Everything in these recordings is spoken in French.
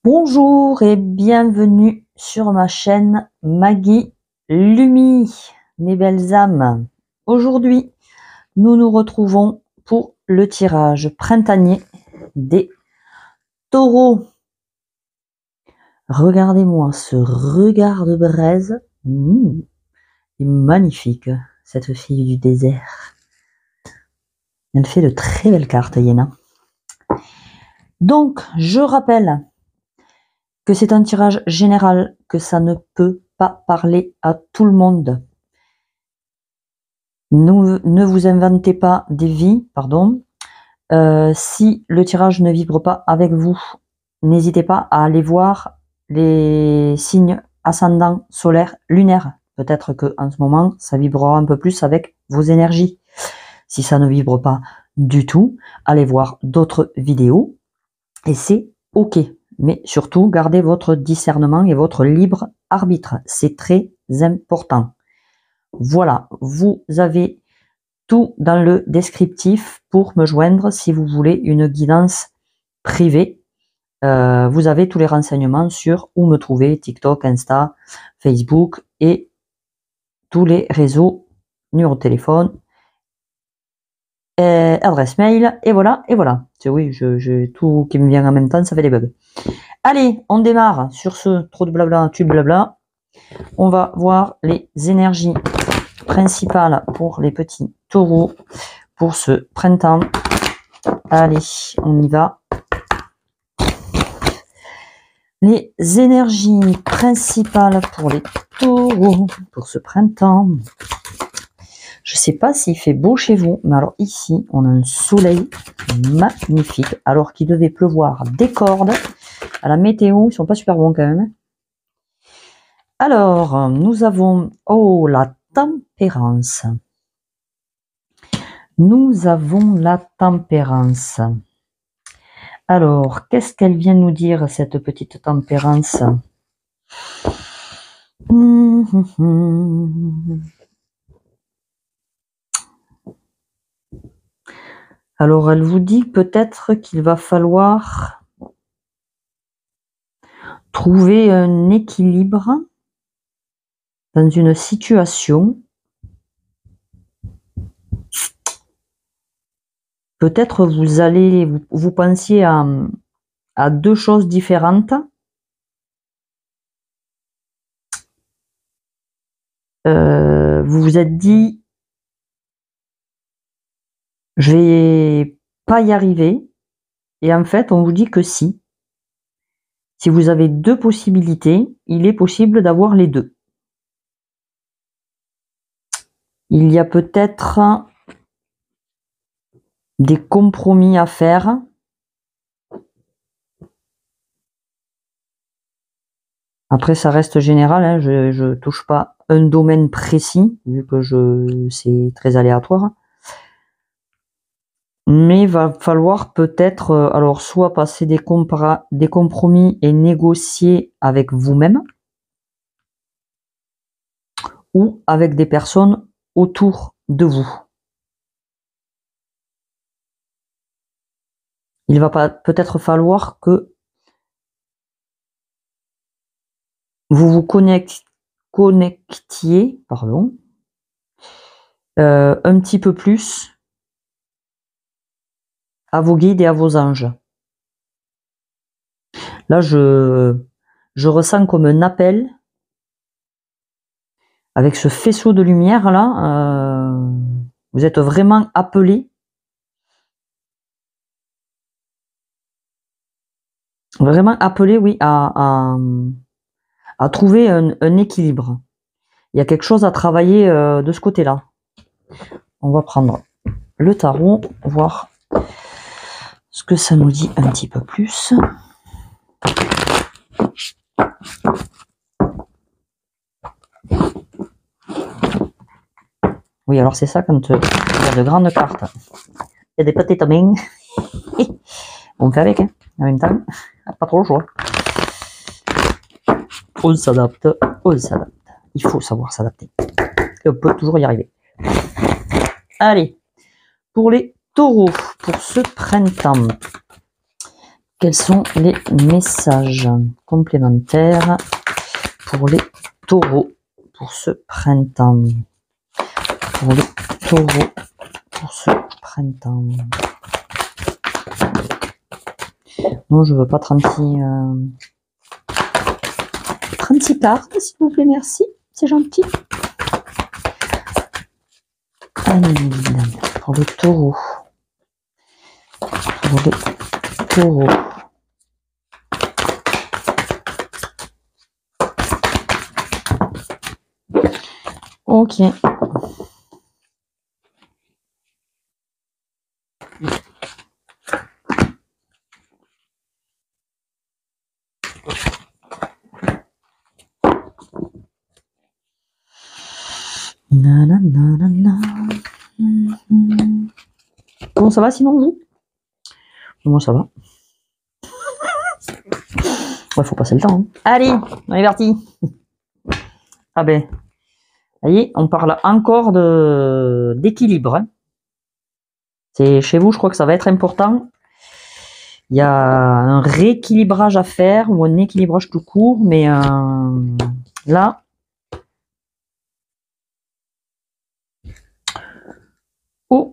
Bonjour et bienvenue sur ma chaîne Maggie Lumi, mes belles âmes. Aujourd'hui, nous nous retrouvons pour le tirage printanier des taureaux. Regardez-moi ce regard de braise. Il est magnifique, cette fille du désert. Elle fait de très belles cartes, Yéna. Donc, je rappelle que c'est un tirage général, que ça ne peut pas parler à tout le monde. Ne vous inventez pas des vies, pardon. Si le tirage ne vibre pas avec vous, n'hésitez pas à aller voir les signes ascendants, solaires, lunaires. Peut-être que en ce moment, ça vibrera un peu plus avec vos énergies. Si ça ne vibre pas du tout, allez voir d'autres vidéos et c'est OK. Mais surtout, gardez votre discernement et votre libre arbitre. C'est très important. Voilà, vous avez tout dans le descriptif pour me joindre si vous voulez une guidance privée. Vous avez tous les renseignements sur où me trouver, TikTok, Insta, Facebook et tous les réseaux, numéro de téléphone, adresse mail, et voilà, et voilà. Oui, j'ai tout qui me vient en même temps, ça fait des bugs. Allez, on démarre. Sur ce, trop de blabla, tu blabla. On va voir les énergies principales pour les petits taureaux pour ce printemps. Allez, on y va. Les énergies principales pour les taureaux pour ce printemps. Je ne sais pas s'il fait beau chez vous, mais alors ici, on a un soleil magnifique, alors qu'il devait pleuvoir des cordes. À la météo, ils sont pas super bons quand même. Alors, nous avons, la tempérance. Nous avons la tempérance. Alors, qu'est-ce qu'elle vient nous dire, cette petite tempérance? Alors, elle vous dit peut-être qu'il va falloir trouver un équilibre dans une situation. Peut-être vous pensiez à deux choses différentes. Vous vous êtes dit, je vais pas y arriver. Et en fait, on vous dit que si. Si vous avez deux possibilités, il est possible d'avoir les deux. Il y a peut-être des compromis à faire. Après, ça reste général, hein, je touche pas un domaine précis, vu que c'est très aléatoire. Mais il va falloir peut-être, alors soit passer des compromis et négocier avec vous-même, ou avec des personnes autour de vous. Il va peut-être falloir que vous vous connectiez, un petit peu plus à vos guides et à vos anges. Là, je ressens comme un appel avec ce faisceau de lumière là. Vous êtes vraiment appelé. Vraiment appelé, oui, à trouver un équilibre. Il y a quelque chose à travailler de ce côté-là. On va prendre le tarot, voir ce que ça nous dit un petit peu plus. Oui, alors c'est ça quand il y a de grandes cartes. Il y a des petites mains. On fait avec, hein, en même temps. Pas trop le choix. On s'adapte, on s'adapte. Il faut savoir s'adapter. Et on peut toujours y arriver. Allez, pour les taureaux, pour ce printemps, Quels sont les messages complémentaires pour les taureaux pour ce printemps? Pour les taureaux pour ce printemps. Non, je veux pas 36 cartes, s'il vous plaît, merci. C'est gentil. Allez, pour le taureau. Pour le taureau. Ok. Comment ça va sinon vous? Moi ça va. Ouais, faut passer le temps. Hein. Allez, on est parti. Ah ben, vous voyez, on parle encore d'équilibre. Hein. C'est chez vous, je crois que ça va être important. Il y a un rééquilibrage à faire ou un équilibrage tout court, mais là, ok.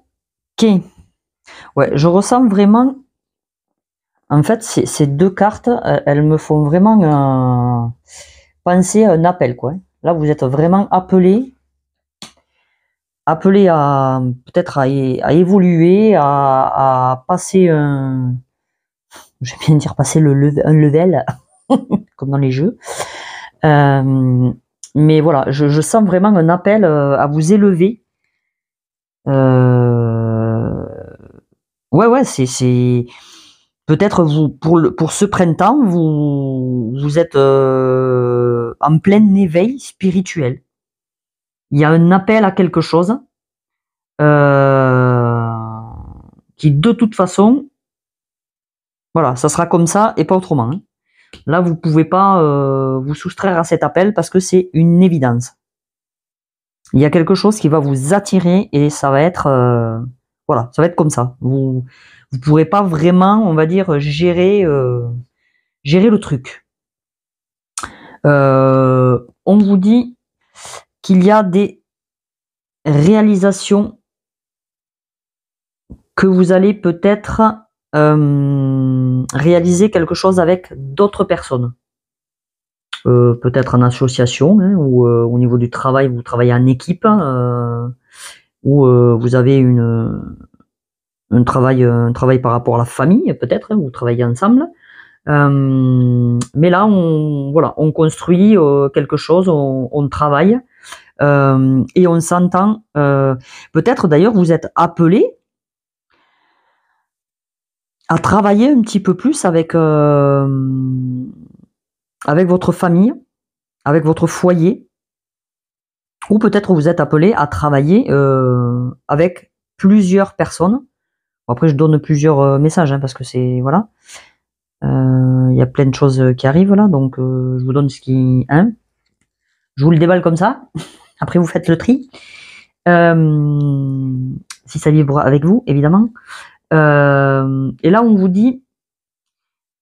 Ouais, je ressens vraiment. En fait, ces deux cartes, elles me font vraiment penser à un appel, quoi. Là, vous êtes vraiment appelé à peut-être à évoluer, à passer un. J'aime bien dire passer un level, comme dans les jeux. Mais voilà, je sens vraiment un appel à vous élever. Ouais, c'est peut-être vous pour ce printemps, vous êtes en plein éveil spirituel. Il y a un appel à quelque chose qui de toute façon, voilà, ça sera comme ça et pas autrement. Hein. Là, vous pouvez pas vous soustraire à cet appel parce que c'est une évidence. Il y a quelque chose qui va vous attirer et ça va être voilà, ça va être comme ça. Vous pourrez pas vraiment, on va dire, gérer le truc. On vous dit qu'il y a des réalisations que vous allez peut-être réaliser quelque chose avec d'autres personnes. Peut-être en association, hein, ou au niveau du travail, vous travaillez en équipe, ou vous avez un travail par rapport à la famille, peut-être, hein, vous travaillez ensemble. Mais là, on construit quelque chose, on travaille et on s'entend. Peut-être d'ailleurs, vous êtes appelé à travailler un petit peu plus avec votre famille, avec votre foyer, ou peut-être vous êtes appelé à travailler avec plusieurs personnes. Bon, après, je donne plusieurs messages, hein, parce que c'est voilà. Il y a plein de choses qui arrivent là, donc je vous donne ce qui. Hein, je vous le déballe comme ça. Après, vous faites le tri. Si ça vibre avec vous, évidemment. Et là, on vous dit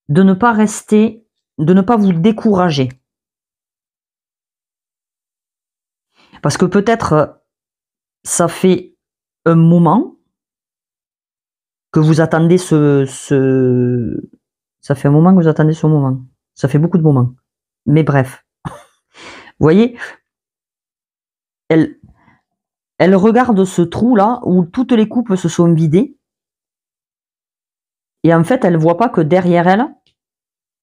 de ne pas rester, de ne pas vous décourager. Parce que peut-être ça fait un moment que vous attendez ça fait un moment que vous attendez ce moment. Ça fait beaucoup de moments. Mais bref. Vous voyez, elle regarde ce trou-là où toutes les coupes se sont vidées. Et en fait, elle ne voit pas que derrière elle,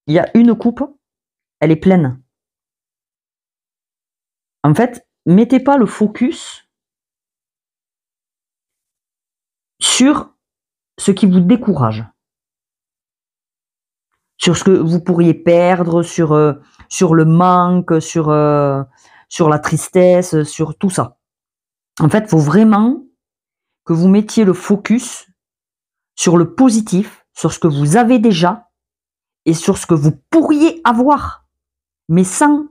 il y a une coupe, elle est pleine. En fait, mettez pas le focus sur ce qui vous décourage. Sur ce que vous pourriez perdre, sur le manque, sur la tristesse, sur tout ça. En fait, il faut vraiment que vous mettiez le focus sur le positif, sur ce que vous avez déjà et sur ce que vous pourriez avoir, mais sans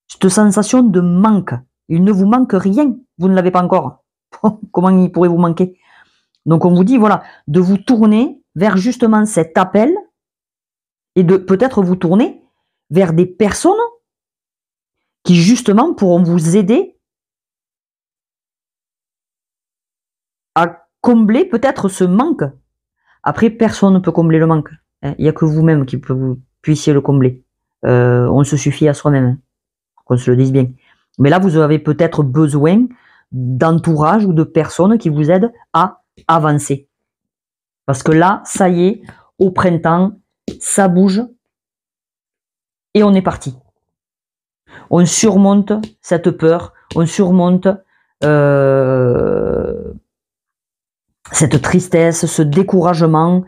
cette sensation de manque. Il ne vous manque rien, vous ne l'avez pas encore. Comment il pourrait vous manquer? Donc on vous dit, voilà, de vous tourner vers justement cet appel et de peut-être vous tourner vers des personnes qui justement pourront vous aider à combler peut-être ce manque. Après, personne ne peut combler le manque. Il n'y a que vous-même qui puissiez le combler. On se suffit à soi-même, hein, qu'on se le dise bien. Mais là, vous avez peut-être besoin d'entourage ou de personnes qui vous aident à avancer. Parce que là, ça y est, au printemps, ça bouge et on est parti. On surmonte cette peur, on surmonte cette tristesse, ce découragement,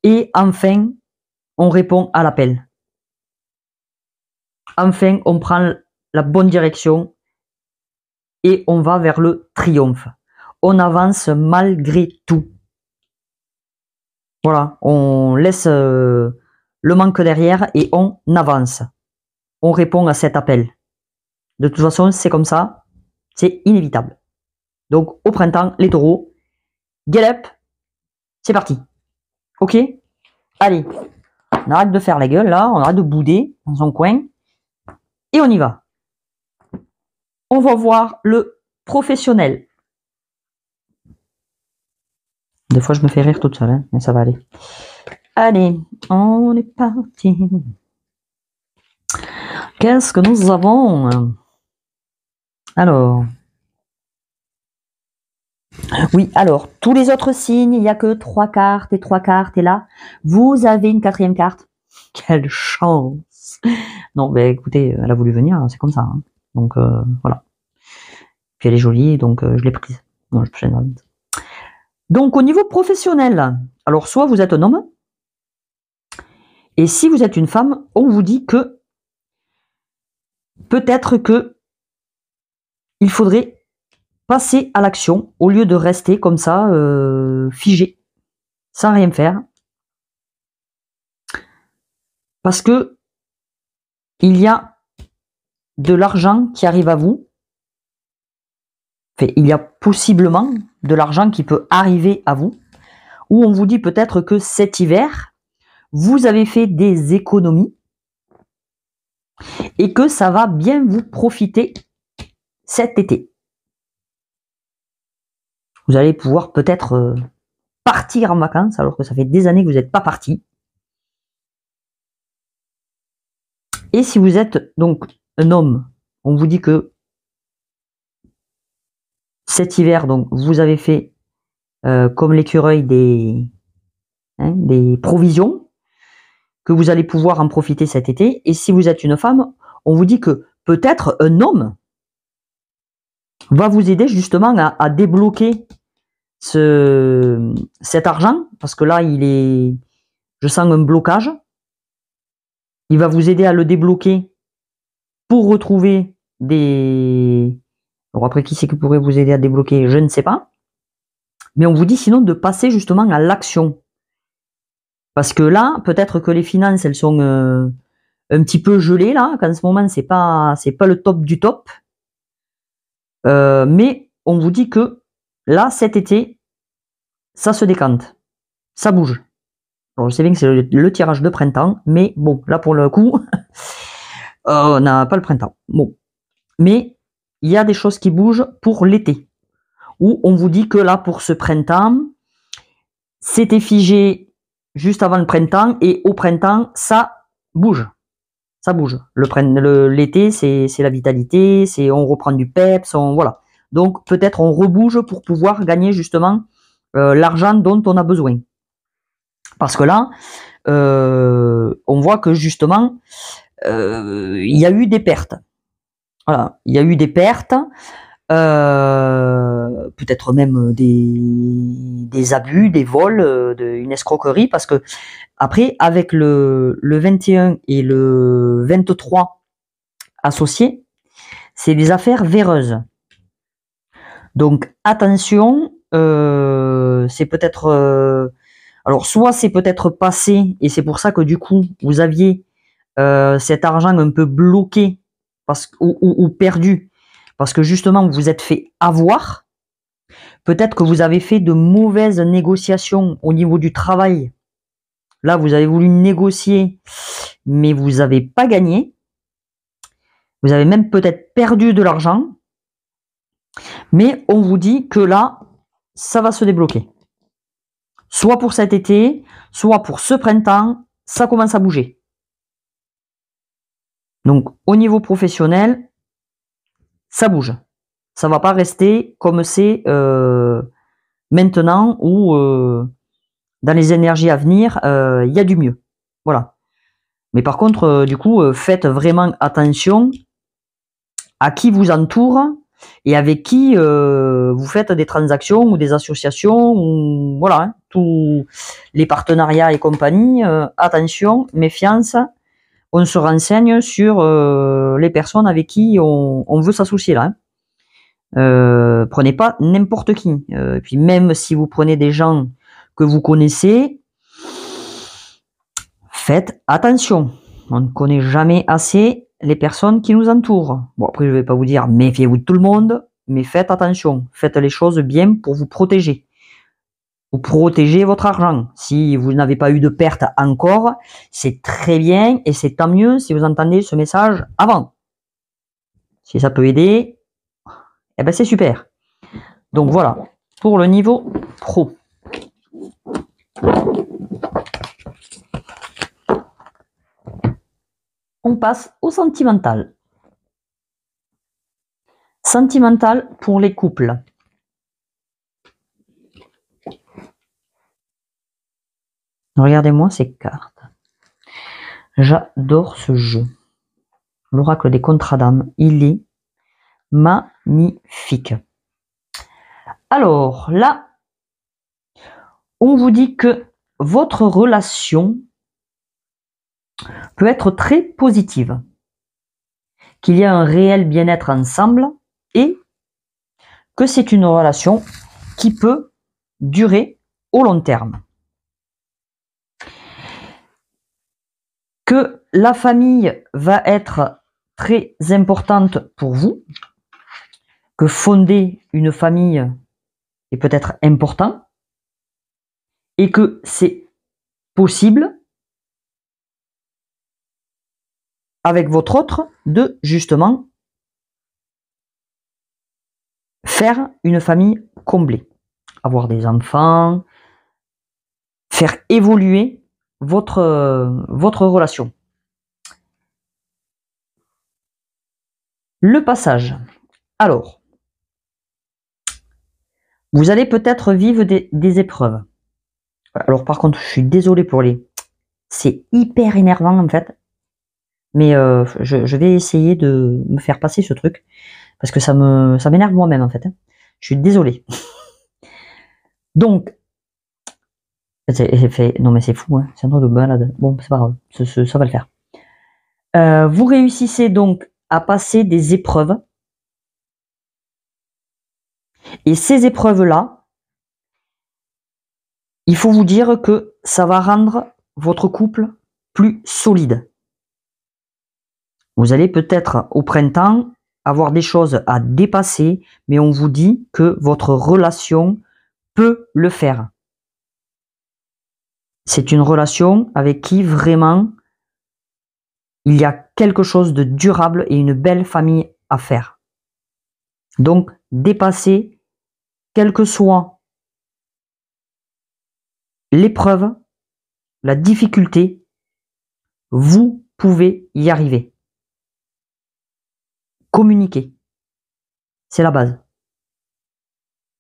et enfin, on répond à l'appel. Enfin, on prend la bonne direction et on va vers le triomphe. On avance malgré tout. Voilà, on laisse le manque derrière et on avance. On répond à cet appel. De toute façon, c'est comme ça, c'est inévitable. Donc, au printemps, les taureaux, get up, c'est parti. Ok? Allez, on arrête de faire la gueule là, on arrête de bouder dans son coin et on y va. On va voir le professionnel. Des fois, je me fais rire toute seule, hein, mais ça va aller. Allez, on est parti. Qu'est-ce que nous avons? Alors. Oui, alors, tous les autres signes, il n'y a que 3 cartes et 3 cartes. Et là, vous avez une 4e carte. Quelle chance! Non, ben écoutez, elle a voulu venir, c'est comme ça. Hein. Donc, voilà. Puis elle est jolie, donc je l'ai prise. Non, je Donc, au niveau professionnel, alors soit vous êtes un homme, et si vous êtes une femme, on vous dit que peut-être que il faudrait passer à l'action au lieu de rester comme ça, figé, sans rien faire. Parce que il y a de l'argent qui arrive à vous. Enfin, il y a possiblement de l'argent qui peut arriver à vous. Ou on vous dit peut-être que cet hiver, vous avez fait des économies et que ça va bien vous profiter cet été. Vous allez pouvoir peut-être partir en vacances alors que ça fait des années que vous n'êtes pas parti. Et si vous êtes donc un homme, on vous dit que cet hiver, donc vous avez fait comme l'écureuil des provisions, que vous allez pouvoir en profiter cet été. Et si vous êtes une femme, on vous dit que peut-être un homme va vous aider justement à débloquer cet argent, parce que là, je sens un blocage. Il va vous aider à le débloquer pour retrouver des... Alors après, qui c'est qui pourrait vous aider à débloquer? Je ne sais pas. Mais on vous dit sinon de passer justement à l'action. Parce que là, peut-être que les finances, elles sont un petit peu gelées là, qu'en ce moment, c'est pas le top du top. Mais on vous dit que là, cet été, ça se décante. Ça bouge. Alors, je sais bien que c'est le tirage de printemps, mais bon, là pour le coup, on n'a pas le printemps. Bon. Mais il y a des choses qui bougent pour l'été. Où on vous dit que là, pour ce printemps, c'était figé juste avant le printemps, et au printemps, ça bouge. Ça bouge. L'été, c'est la vitalité, on reprend du peps, voilà. Donc peut-être on rebouge pour pouvoir gagner justement l'argent dont on a besoin. Parce que là, on voit que justement, il y a eu des pertes. Voilà, il y a eu des pertes, peut-être même des abus, des vols, une escroquerie, parce que après, avec le 21 et le 23 associés, c'est des affaires véreuses. Donc attention, c'est peut-être... alors soit c'est peut-être passé, et c'est pour ça que du coup, vous aviez cet argent un peu bloqué ou perdu, parce que justement, vous vous êtes fait avoir. Peut-être que vous avez fait de mauvaises négociations au niveau du travail, Là, vous avez voulu négocier, mais vous n'avez pas gagné. Vous avez même peut-être perdu de l'argent. Mais on vous dit que là, ça va se débloquer. Soit pour cet été, soit pour ce printemps, ça commence à bouger. Donc, au niveau professionnel, ça bouge. Ça va pas rester comme c'est maintenant ou dans les énergies à venir, il y a du mieux. Voilà. Mais par contre, du coup, faites vraiment attention à qui vous entoure et avec qui vous faites des transactions ou des associations ou voilà, hein, tous les partenariats et compagnie. Attention, méfiance. On se renseigne sur les personnes avec qui on veut s'associer là. Hein. Prenez pas n'importe qui. Et puis même si vous prenez des gens que vous connaissez, faites attention. On ne connaît jamais assez les personnes qui nous entourent. Bon, après, je ne vais pas vous dire méfiez-vous de tout le monde, mais faites attention. Faites les choses bien pour vous protéger. Vous protégez votre argent. Si vous n'avez pas eu de perte encore, c'est très bien et c'est tant mieux si vous entendez ce message avant. Si ça peut aider, eh ben c'est super. Donc voilà, pour le niveau pro. On passe au sentimental. Sentimental pour les couples. Regardez-moi ces cartes. J'adore ce jeu. L'oracle des contrats d'âme, il est magnifique. Alors là, on vous dit que votre relation peut être très positive, qu'il y a un réel bien-être ensemble et que c'est une relation qui peut durer au long terme. Que la famille va être très importante pour vous, que fonder une famille est peut-être important et que c'est possible avec votre autre de justement faire une famille comblée, avoir des enfants, faire évoluer votre relation. Le passage. Alors, vous allez peut-être vivre des épreuves. Alors par contre, je suis désolée pour les... C'est hyper énervant en fait. Mais je vais essayer de me faire passer ce truc. Parce que ça m'énerve moi-même en fait. Je suis désolée. Donc, non mais c'est fou, hein. C'est un truc de balade. Bon, c'est pas grave, ça va le faire. Vous réussissez donc à passer des épreuves. Et ces épreuves-là, il faut vous dire que ça va rendre votre couple plus solide. Vous allez peut-être au printemps avoir des choses à dépasser, mais on vous dit que votre relation peut le faire. C'est une relation avec qui vraiment il y a quelque chose de durable et une belle famille à faire. Donc, dépasser, quelle que soit l'épreuve, la difficulté, vous pouvez y arriver. Communiquer, c'est la base.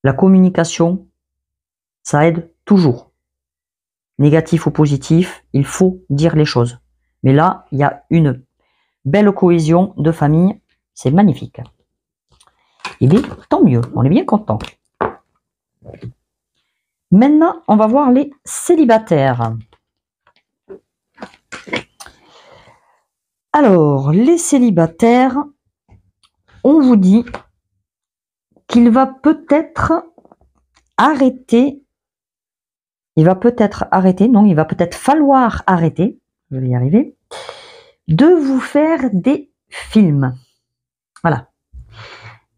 La communication, ça aide toujours. Négatif ou positif, il faut dire les choses. Mais là, il y a une belle cohésion de famille, c'est magnifique. Et bien, tant mieux, on est bien content. Maintenant, on va voir les célibataires. Alors, les célibataires, on vous dit qu'il va peut-être arrêter. Il va peut-être arrêter, non, il va peut-être falloir arrêter, je vais y arriver, de vous faire des films. Voilà.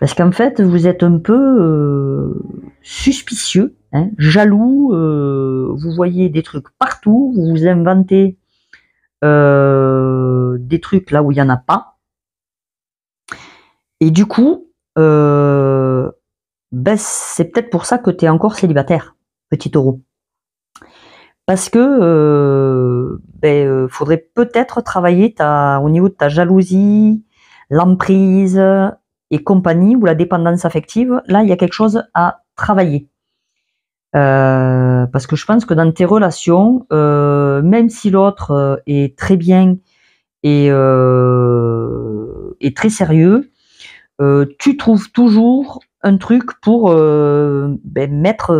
Parce qu'en fait, vous êtes un peu suspicieux, hein, jaloux, vous voyez des trucs partout, vous vous inventez des trucs là où il n'y en a pas. Et du coup, c'est peut-être pour ça que tu es encore célibataire, petit taureau. Parce que faudrait peut-être travailler au niveau de ta jalousie, l'emprise et compagnie, ou la dépendance affective. Là, il y a quelque chose à travailler. Parce que je pense que dans tes relations, même si l'autre est très bien et très sérieux, tu trouves toujours un truc pour mettre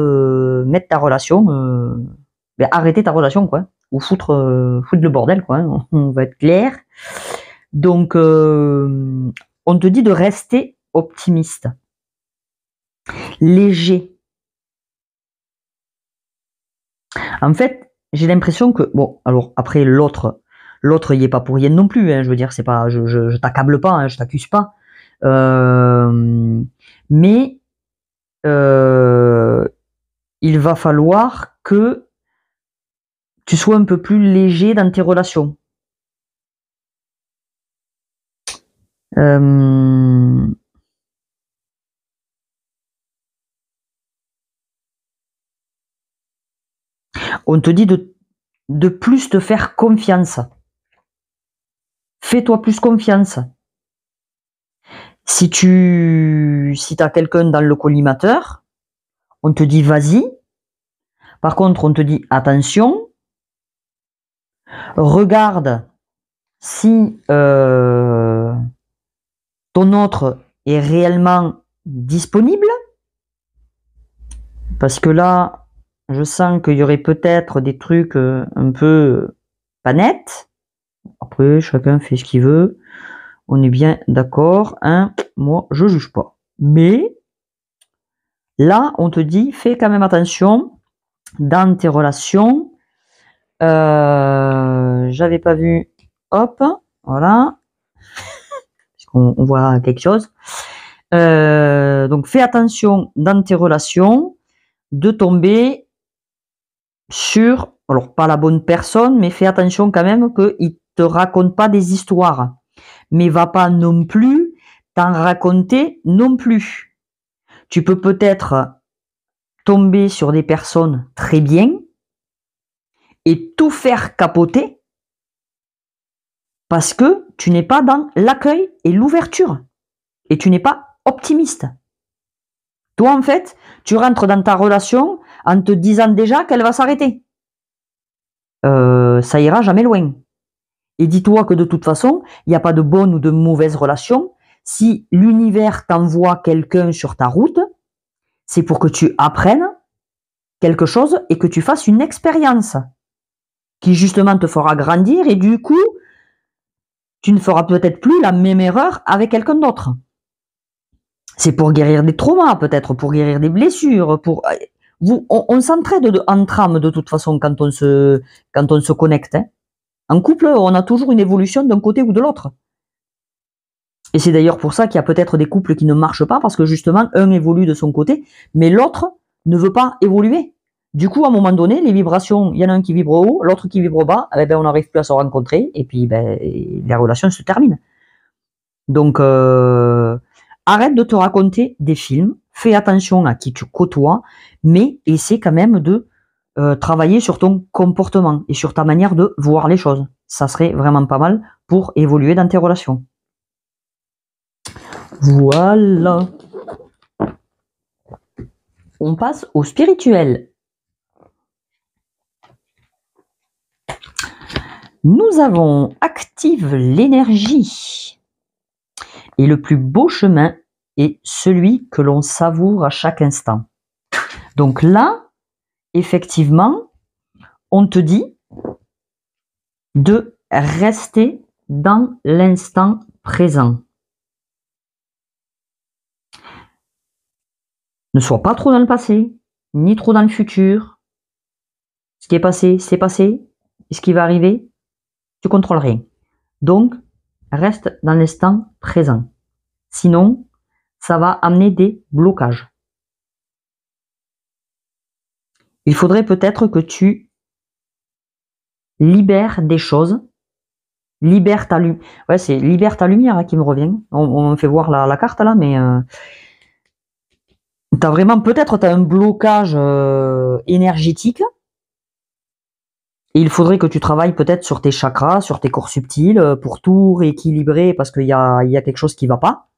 ta relation, arrêter ta relation, quoi, ou foutre le bordel, quoi, hein, on va être clair. Donc, on te dit de rester optimiste, léger. En fait, j'ai l'impression que, bon, alors après l'autre, il y est pas pour rien non plus, hein, je veux dire, c'est pas, je t'accable pas, hein, je t'accuse pas, mais il va falloir que tu sois un peu plus léger dans tes relations. On te dit de plus te faire confiance. Fais-toi plus confiance. Si t'as quelqu'un dans le collimateur, on te dit vas-y. Par contre, on te dit attention. Regarde si ton autre est réellement disponible. Parce que là, je sens qu'il y aurait peut-être des trucs un peu pas nets. Après, chacun fait ce qu'il veut. On est bien d'accord, hein. Moi, je juge pas. Mais là, on te dit, fais quand même attention dans tes relations. J'avais pas vu. Hop, voilà. Parce qu'on voit quelque chose. Donc, fais attention dans tes relations de tomber sur, alors pas la bonne personne, mais fais attention quand même qu'il te raconte pas des histoires. Mais va pas non plus t'en raconter non plus. Tu peux peut-être tomber sur des personnes très bien et tout faire capoter parce que tu n'es pas dans l'accueil et l'ouverture et tu n'es pas optimiste. Toi, en fait, tu rentres dans ta relation en te disant déjà qu'elle va s'arrêter. Ça ira jamais loin. Et dis-toi que de toute façon, il n'y a pas de bonne ou de mauvaise relation. Si l'univers t'envoie quelqu'un sur ta route, c'est pour que tu apprennes quelque chose et que tu fasses une expérience qui justement te fera grandir et du coup, tu ne feras peut-être plus la même erreur avec quelqu'un d'autre. C'est pour guérir des traumas, peut-être, pour guérir des blessures, on s'entraide entre âmes de toute façon quand on se connecte. Hein. En couple, on a toujours une évolution d'un côté ou de l'autre. Et c'est d'ailleurs pour ça qu'il y a peut-être des couples qui ne marchent pas, parce que justement, un évolue de son côté, mais l'autre ne veut pas évoluer. Du coup, à un moment donné, les vibrations, il y en a un qui vibre haut, l'autre qui vibre bas, on n'arrive plus à se rencontrer, et puis les relations se terminent. Donc, arrête de te raconter des films, fais attention à qui tu côtoies, mais essaie quand même de travailler sur ton comportement et sur ta manière de voir les choses. Ça serait vraiment pas mal pour évoluer dans tes relations. Voilà. On passe au spirituel. Nous avons active l'énergie. Et le plus beau chemin est celui que l'on savoure à chaque instant. Donc là, effectivement, on te dit de rester dans l'instant présent. Ne sois pas trop dans le passé, ni trop dans le futur. Ce qui est passé, c'est passé. Et ce qui va arriver, tu contrôles rien. Donc, reste dans l'instant présent. Sinon, ça va amener des blocages. Il faudrait peut-être que tu libères des choses. Libère ta lumière. Ouais, c'est libère ta lumière qui me revient. On me fait voir la carte là, mais peut-être t'as un blocage énergétique. Et il faudrait que tu travailles peut-être sur tes chakras, sur tes corps subtils, pour tout rééquilibrer parce qu'il y a quelque chose qui va pas.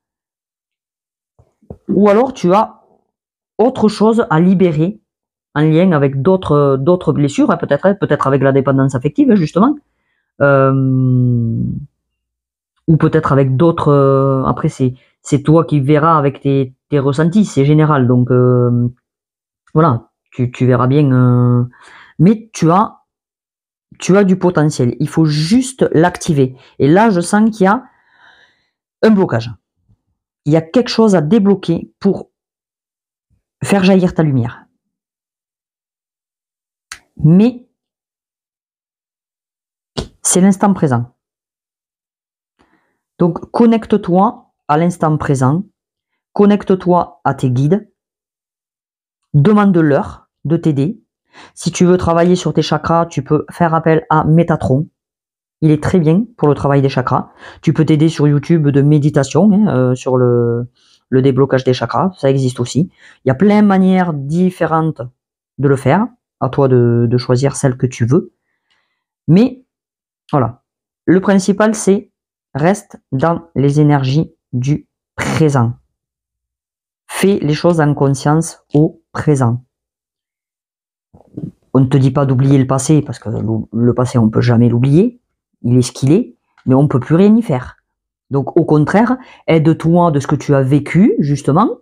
Ou alors tu as autre chose à libérer en lien avec d'autres blessures, hein, peut-être avec la dépendance affective justement, ou peut-être avec d'autres. Après c'est toi qui verras avec tes ressentis, c'est général, donc voilà, tu verras bien. Mais tu as du potentiel, il faut juste l'activer. Et là, je sens qu'il y a un blocage. Il y a quelque chose à débloquer pour faire jaillir ta lumière. Mais c'est l'instant présent. Donc, connecte-toi à l'instant présent. Connecte-toi à tes guides. Demande-leur de t'aider. Si tu veux travailler sur tes chakras, tu peux faire appel à Métatron. Il est très bien pour le travail des chakras. Tu peux t'aider sur YouTube de méditation, sur le déblocage des chakras. Ça existe aussi. Il y a plein de manières différentes de le faire. À toi de choisir celle que tu veux. Mais, voilà. Le principal, c'est reste dans les énergies du présent. Fais les choses en conscience au présent. On ne te dit pas d'oublier le passé, parce que le passé, on ne peut jamais l'oublier. Il est ce qu'il est, mais on ne peut plus rien y faire. Donc, au contraire, aide-toi de ce que tu as vécu, justement.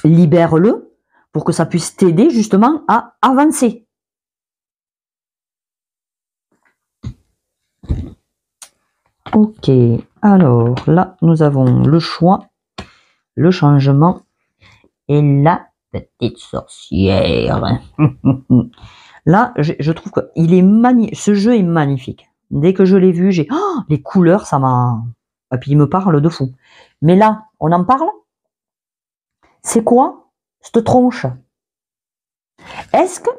Libère-le pour que ça puisse t'aider, justement, à avancer. Ok, alors là, nous avons le choix, le changement et la petite sorcière. Là, je trouve que ce jeu est magnifique. Dès que je l'ai vu, les couleurs, ça m'a... Et puis il me parle de fou. Mais là, on en parle. C'est quoi cette tronche? Est-ce que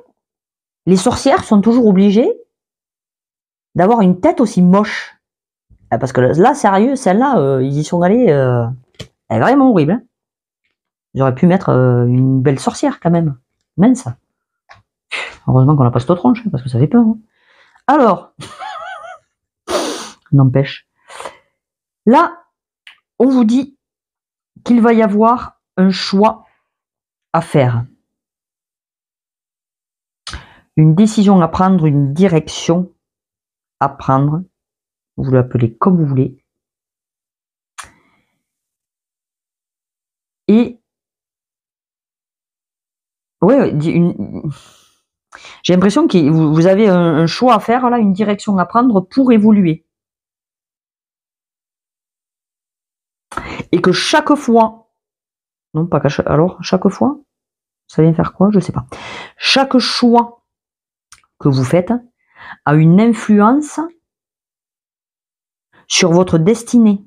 les sorcières sont toujours obligées d'avoir une tête aussi moche? Parce que là, sérieux, celle-là, ils y sont allés... elle est vraiment horrible. Hein. J'aurais pu mettre une belle sorcière quand même. Mince. Heureusement qu'on n'a pas cette tronche, parce que ça fait peur. Hein. Alors, n'empêche. Là, on vous dit qu'il va y avoir un choix à faire. Une décision à prendre, une direction à prendre. Vous l'appelez comme vous voulez. Et ouais, j'ai l'impression que vous avez un choix à faire, là, une direction à prendre pour évoluer. Et que chaque fois, non pas qu'à chaque, alors chaque fois, ça vient faire quoi? Je sais pas. Chaque choix que vous faites a une influence sur votre destinée.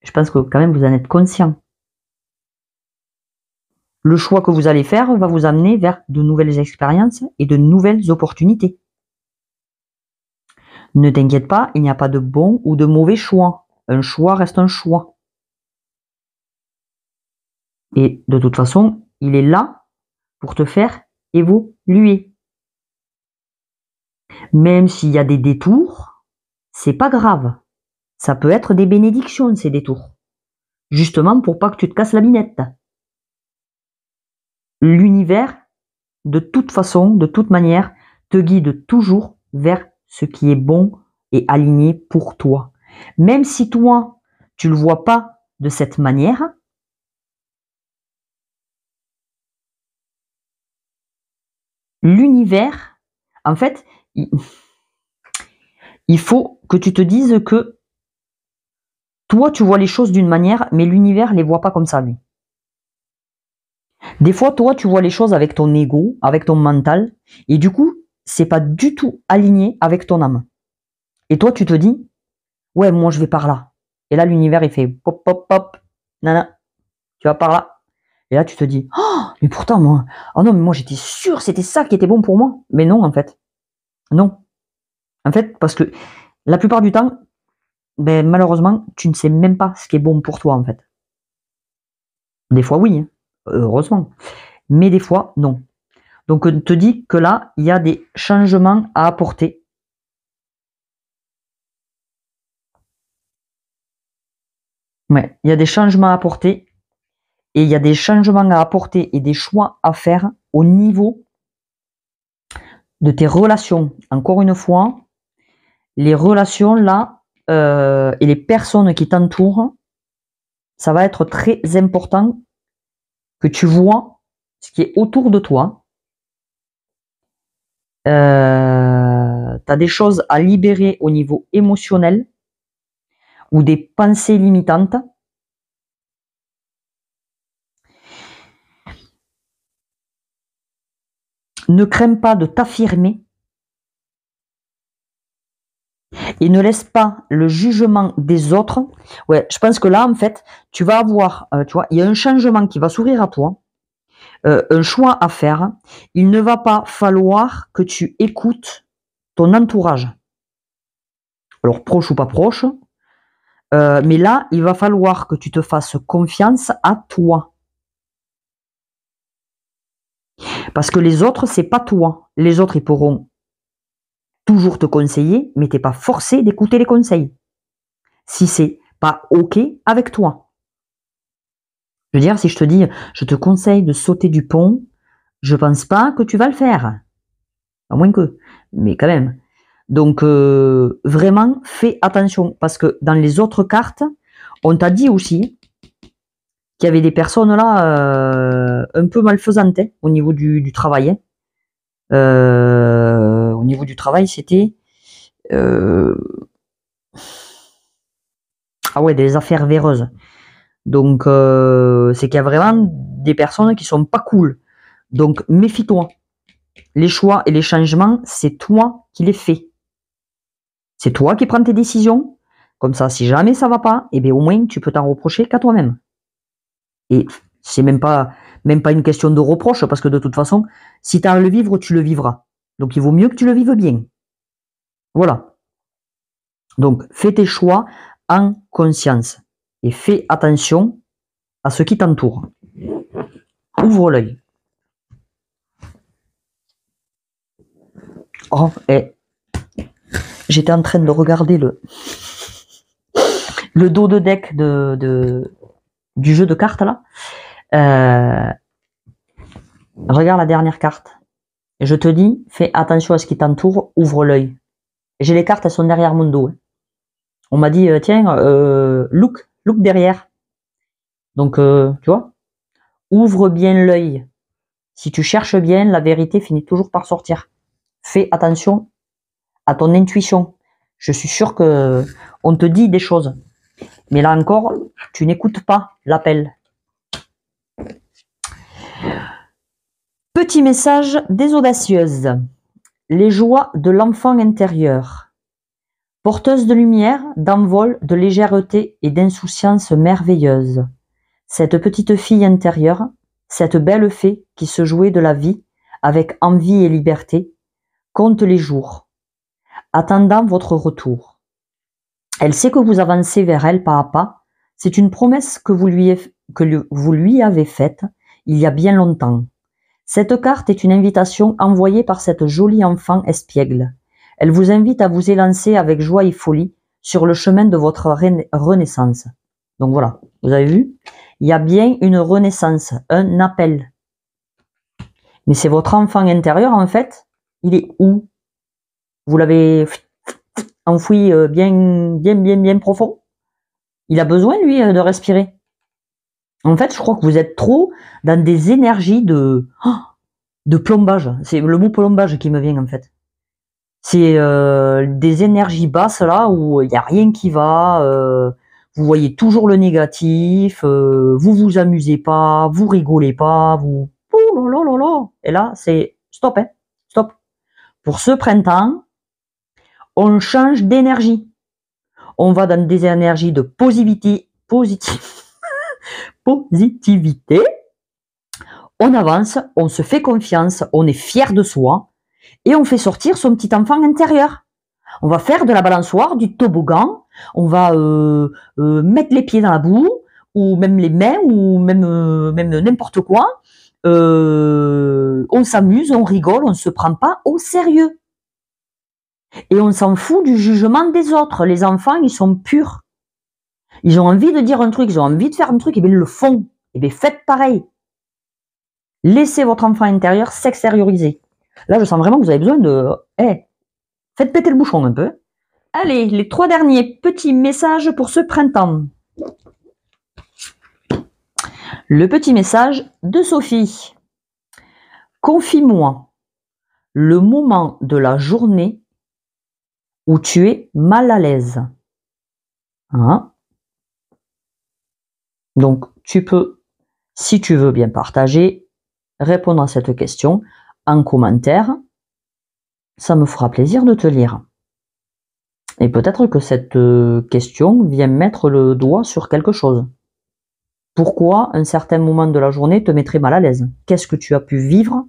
Je pense que quand même vous en êtes conscient. Le choix que vous allez faire va vous amener vers de nouvelles expériences et de nouvelles opportunités. Ne t'inquiète pas, il n'y a pas de bon ou de mauvais choix. Un choix reste un choix. Et de toute façon, il est là pour te faire évoluer. Même s'il y a des détours, c'est pas grave. Ça peut être des bénédictions, ces détours. Justement pour pas que tu te casses la binette. L'univers, de toute façon, de toute manière, te guide toujours vers ce qui est bon et aligné pour toi. Même si toi, tu le vois pas de cette manière, l'univers, en fait, il faut que tu te dises que toi, tu vois les choses d'une manière, mais l'univers les voit pas comme ça, lui. Des fois, toi, tu vois les choses avec ton ego, avec ton mental, et du coup, c'est pas du tout aligné avec ton âme. Et toi, tu te dis, ouais, moi, je vais par là. Et là, l'univers, il fait pop, pop, pop, nana, tu vas par là. Et là, tu te dis, oh, mais pourtant, moi, oh non, mais moi, j'étais sûr, c'était ça qui était bon pour moi. Mais non, en fait. Non. En fait, parce que la plupart du temps, ben, malheureusement, tu ne sais même pas ce qui est bon pour toi, en fait. Des fois, oui, hein, heureusement. Mais des fois, non. Donc, on te dit que là, il y a des changements à apporter. Ouais, il y a des changements à apporter. Et il y a des changements à apporter et des choix à faire au niveau de tes relations. Encore une fois, les relations là et les personnes qui t'entourent, ça va être très important que tu vois ce qui est autour de toi. Tu as des choses à libérer au niveau émotionnel ou des pensées limitantes. Ne crains pas de t'affirmer et ne laisse pas le jugement des autres. Ouais, je pense que là, en fait, tu vas avoir, tu vois, il y a un changement qui va s'ouvrir à toi, un choix à faire. Il ne va pas falloir que tu écoutes ton entourage. Alors, proche ou pas proche, mais là, il va falloir que tu te fasses confiance à toi. Parce que les autres, c'est pas toi. Les autres, ils pourront toujours te conseiller, mais t'es pas forcé d'écouter les conseils. Si c'est pas OK avec toi. Je veux dire, si je te dis, je te conseille de sauter du pont, je pense pas que tu vas le faire. À moins que. Mais quand même. Donc, vraiment, fais attention. Parce que dans les autres cartes, on t'a dit aussi qu'il y avait des personnes là un peu malfaisantes au niveau du travail. Au niveau du travail, c'était ah ouais, des affaires véreuses. Donc c'est qu'il y a vraiment des personnes qui sont pas cool. Donc méfie-toi. Les choix et les changements, c'est toi qui les fais. C'est toi qui prends tes décisions. Comme ça, si jamais ça va pas, eh bien au moins tu peux t'en reprocher qu'à toi-même. Et c'est même pas une question de reproche, parce que de toute façon, si tu as à le vivre, tu le vivras. Donc il vaut mieux que tu le vives bien. Voilà. Donc fais tes choix en conscience. Et fais attention à ce qui t'entoure. Ouvre l'œil. Oh, et j'étais en train de regarder le dos de deck du jeu de cartes là. Regarde la dernière carte. Et je te dis, fais attention à ce qui t'entoure, ouvre l'œil. J'ai les cartes, elles sont derrière mon dos. On m'a dit, tiens, look derrière. Donc, tu vois, ouvre bien l'œil. Si tu cherches bien, la vérité finit toujours par sortir. Fais attention à ton intuition. Je suis sûr que on te dit des choses. Mais là encore, tu n'écoutes pas l'appel. Petit message des audacieuses. Les joies de l'enfant intérieur. Porteuse de lumière, d'envol, de légèreté et d'insouciance merveilleuse. Cette petite fille intérieure, cette belle fée qui se jouait de la vie avec envie et liberté, compte les jours, attendant votre retour. Elle sait que vous avancez vers elle pas à pas. C'est une promesse que vous lui avez faite il y a bien longtemps. Cette carte est une invitation envoyée par cette jolie enfant espiègle. Elle vous invite à vous élancer avec joie et folie sur le chemin de votre renaissance. Donc voilà, vous avez vu, il y a bien une renaissance, un appel. Mais c'est votre enfant intérieur, en fait, il est où? Vous l'avez enfoui bien profond. Il a besoin, lui, de respirer. En fait, je crois que vous êtes trop dans des énergies de plombage. C'est le mot plombage qui me vient, en fait. C'est des énergies basses, là, où il n'y a rien qui va. Vous voyez toujours le négatif. Vous vous amusez pas. Vous rigolez pas. Vous... Oh là là là là. Et là, c'est stop, hein. Stop. Pour ce printemps, on change d'énergie. On va dans des énergies de positivité. On avance, on se fait confiance, on est fier de soi et on fait sortir son petit enfant intérieur. On va faire de la balançoire, du toboggan, on va mettre les pieds dans la boue, ou même les mains, ou même n'importe quoi. On s'amuse, on rigole, on ne se prend pas au sérieux. Et on s'en fout du jugement des autres. Les enfants, ils sont purs. Ils ont envie de dire un truc, ils ont envie de faire un truc, et bien ils le font. Et bien faites pareil. Laissez votre enfant intérieur s'extérioriser. Là, je sens vraiment que vous avez besoin de... faites péter le bouchon un peu. Allez, les 3 derniers petits messages pour ce printemps. Le petit message de Sophie. Confie-moi le moment de la journée où tu es mal à l'aise. Hein? Donc, tu peux, si tu veux bien partager, répondre à cette question en commentaire. Ça me fera plaisir de te lire. Et peut-être que cette question vient mettre le doigt sur quelque chose. Pourquoi un certain moment de la journée te mettrait mal à l'aise? Qu'est-ce que tu as pu vivre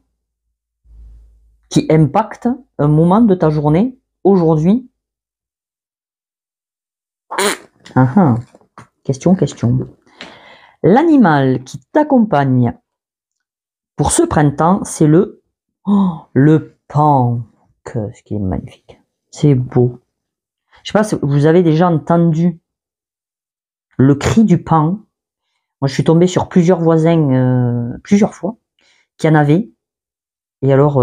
qui impacte un moment de ta journée aujourd'hui? Question. L'animal qui t'accompagne pour ce printemps, c'est le paon. Ce qui est magnifique. C'est beau. Je sais pas si vous avez déjà entendu le cri du paon. Moi, je suis tombée sur plusieurs voisins, plusieurs fois, qui en avaient. Et alors,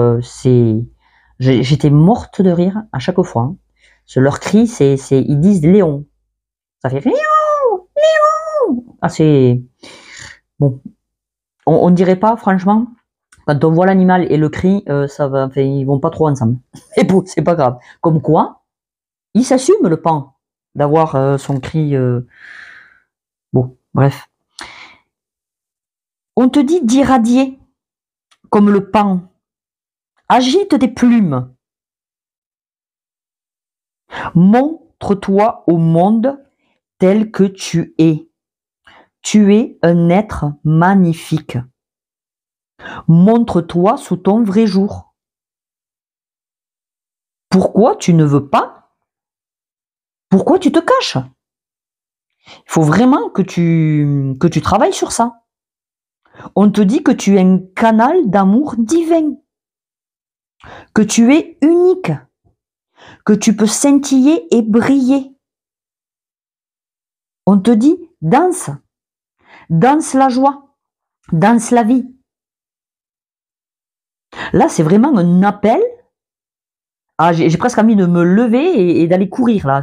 j'étais morte de rire à chaque fois. Hein. Leur cri, ils disent Léon. Ça fait Léon, Léon. Ah, c'est bon. On dirait pas, franchement, quand on voit l'animal et le cri, ça va. Enfin, ils vont pas trop ensemble. Et bon, c'est pas grave. Comme quoi, il s'assume le paon d'avoir son cri. Bon, bref. On te dit d'irradier comme le paon. Agite tes plumes. Montre-toi au monde tel que tu es. Tu es un être magnifique. Montre-toi sous ton vrai jour. Pourquoi tu ne veux pas? Pourquoi tu te caches? Il faut vraiment que tu travailles sur ça. On te dit que tu es un canal d'amour divin. Que tu es unique. Que tu peux scintiller et briller. On te dit danse. Danse la joie. Danse la vie. Là, c'est vraiment un appel. Ah, j'ai presque envie de me lever et d'aller courir là.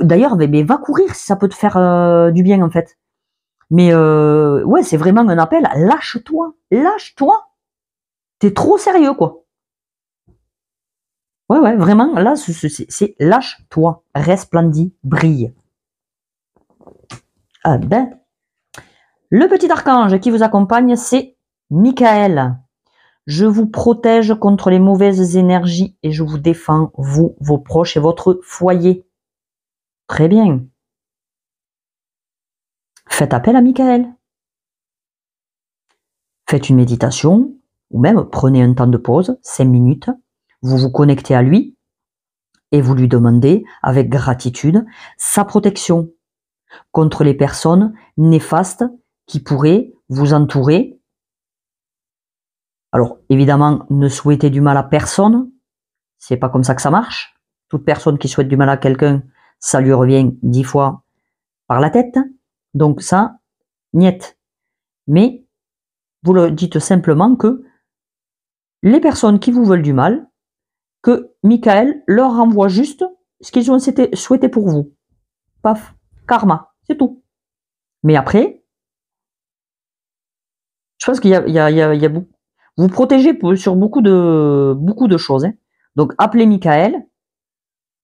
D'ailleurs, mais va courir si ça peut te faire du bien en fait. Mais ouais, c'est vraiment un appel. Lâche-toi, lâche-toi. T'es trop sérieux quoi. Ouais, vraiment. Là, c'est lâche-toi, resplendis, brille. Ah ben, le petit archange qui vous accompagne, c'est Michael. Je vous protège contre les mauvaises énergies et je vous défends, vous, vos proches et votre foyer. Très bien. Faites appel à Michael. Faites une méditation ou même prenez un temps de pause, 5 minutes. Vous vous connectez à lui et vous lui demandez avec gratitude sa protection contre les personnes néfastes qui pourraient vous entourer. Alors, évidemment, ne souhaitez du mal à personne. C'est pas comme ça que ça marche. Toute personne qui souhaite du mal à quelqu'un, ça lui revient 10 fois par la tête. Donc ça, niet. Mais vous le dites simplement que les personnes qui vous veulent du mal, que Michael leur renvoie juste ce qu'ils ont souhaité pour vous. Paf, karma, c'est tout. Mais après, je pense qu'il y a beaucoup. Vous protégez sur beaucoup de choses. Hein. Donc appelez Michael,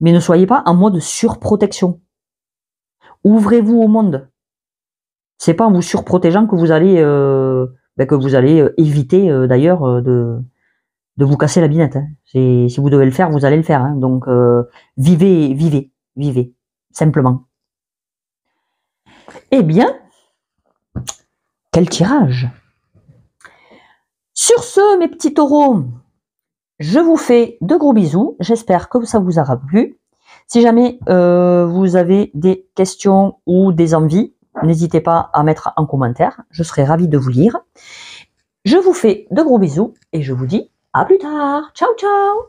mais ne soyez pas en mode surprotection. Ouvrez-vous au monde. C'est pas en vous surprotégeant que vous allez éviter d'ailleurs de vous casser la binette. Hein. Si vous devez le faire, vous allez le faire. Hein. Donc vivez. simplement. Eh bien, quel tirage! Sur ce, mes petits taureaux, je vous fais de gros bisous. J'espère que ça vous aura plu. Si jamais vous avez des questions ou des envies, n'hésitez pas à mettre en commentaire. Je serai ravie de vous lire. Je vous fais de gros bisous et je vous dis à plus tard. Ciao, ciao!